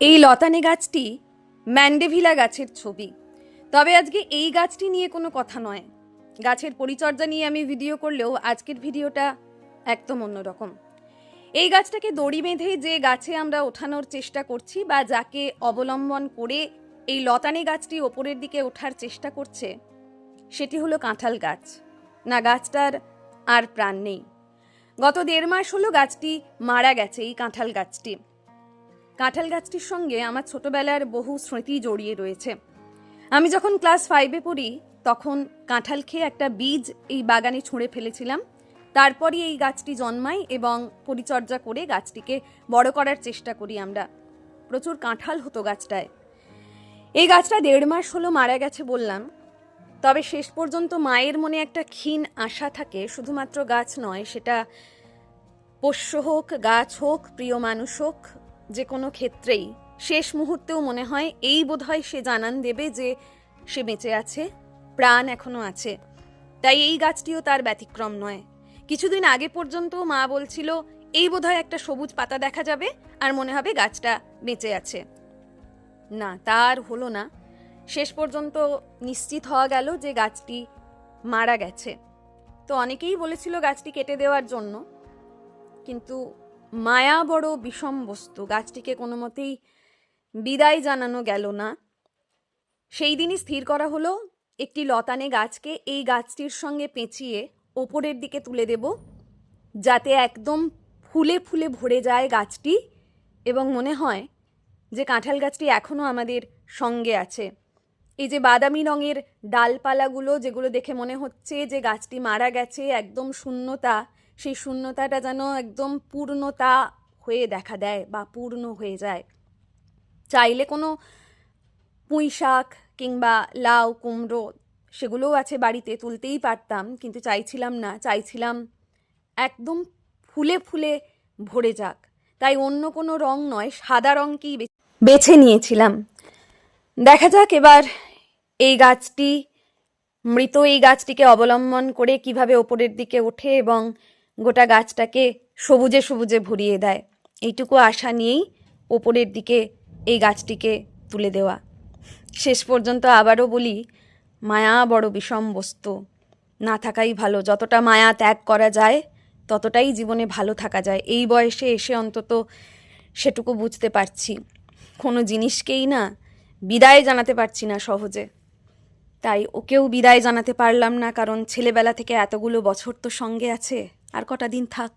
এই লতানে গাছটি ম্যান্ডেভিলা গাছের ছবি। তবে আজকে এই গাছটি নিয়ে কোনো কথা নয়। গাছের পরিচর্যা নিয়ে আমি ভিডিও করলেও আজকের ভিডিওটা একদম অন্যরকম। এই গাছটাকে দড়ি বেঁধে যে গাছে আমরা ওঠানোর চেষ্টা করছি বা যাকে অবলম্বন করে এই লতানে গাছটি ওপরের দিকে ওঠার চেষ্টা করছে, সেটি হলো কাঁঠাল গাছ। না, গাছটার আর প্রাণ নেই। গত 1.5 মাস হলো গাছটি মারা গেছে। এই কাঁঠাল গাছটির সঙ্গে আমার ছোটবেলার বহু স্মৃতি জড়িয়ে রয়েছে। আমি যখন ক্লাস 5-এ পড়ি তখন কাঁঠাল খেয়ে একটা বীজ এই বাগানে ছুঁড়ে ফেলেছিলাম। তারপরই এই গাছটি জন্মায় এবং পরিচর্যা করে গাছটিকে বড় করার চেষ্টা করি আমরা। প্রচুর কাঁঠাল হতো গাছটায়। এই গাছটা 1.5 মাস হলো মারা গেছে বললাম। তবে শেষ পর্যন্ত মায়ের মনে একটা ক্ষীণ আশা থাকে। শুধুমাত্র গাছ নয়, সেটা পোষ্য হোক, গাছ হোক, প্রিয় মানুষ হোক, যে কোনো ক্ষেত্রেই শেষ মুহূর্তেও মনে হয় এই বোধহয় সে জানান দেবে যে সে বেঁচে আছে, প্রাণ এখনো আছে। তাই এই গাছটিও তার ব্যতিক্রম নয়। কিছুদিন আগে পর্যন্ত মা বলছিল এই বোধহয় একটা সবুজ পাতা দেখা যাবে আর মনে হবে গাছটা বেঁচে আছে। না, তার হলো না। শেষ পর্যন্ত নিশ্চিত হওয়া গেল যে গাছটি মারা গেছে। তো অনেকেই বলেছিল গাছটি কেটে দেওয়ার জন্য, কিন্তু মায়া বড় বিষম বস্তু। গাছটিকে কোনো মতেই বিদায় জানানো গেল না। সেই দিনই স্থির করা হলো একটি লতানে গাছকে এই গাছটির সঙ্গে পেঁচিয়ে ওপরের দিকে তুলে দেব, যাতে একদম ফুলে ফুলে ভরে যায় গাছটি এবং মনে হয় যে কাঁঠাল গাছটি এখনো আমাদের সঙ্গে আছে। এই যে বাদামি রঙের ডালপালাগুলো, যেগুলো দেখে মনে হচ্ছে যে গাছটি মারা গেছে, একদম শূন্যতা, সেই শূন্যতাটা যেন একদম পূর্ণতা হয়ে দেখা দেয় বা পূর্ণ হয়ে যায়। চাইলে কোনো পুঁই শাক কিংবা লাউ, কুমড়ো, সেগুলোও আছে বাড়িতে, তুলতেই পারতাম, কিন্তু চাইছিলাম না। চাইছিলাম একদম ফুলে ফুলে ভরে যাক। তাই অন্য কোনো রং নয়, সাদা রঙকেই বেছে নিয়েছিলাম। দেখা যাক এবার এই গাছটি, মৃত এই গাছটিকে অবলম্বন করে কিভাবে ওপরের দিকে ওঠে এবং গোটা গাছটাকে সবুজে সবুজে ভরিয়ে দেয়। এইটুকু আশা নিয়েই ওপরের দিকে এই গাছটিকে তুলে দেওয়া। শেষ পর্যন্ত আবারও বলি, মায়া বড় বিষম বস্তু। না থাকাই ভালো। যতটা মায়া ত্যাগ করা যায় ততটাই জীবনে ভালো থাকা যায়। এই বয়সে এসে অন্তত সেটুকু বুঝতে পারছি। কোনো জিনিসকেই না বিদায় জানাতে পারছি না সহজে। তাই ওকেও বিদায় জানাতে পারলাম না, কারণ ছেলেবেলা থেকে এতগুলো বছর তো সঙ্গে আছে। আর কটা দিন থাক।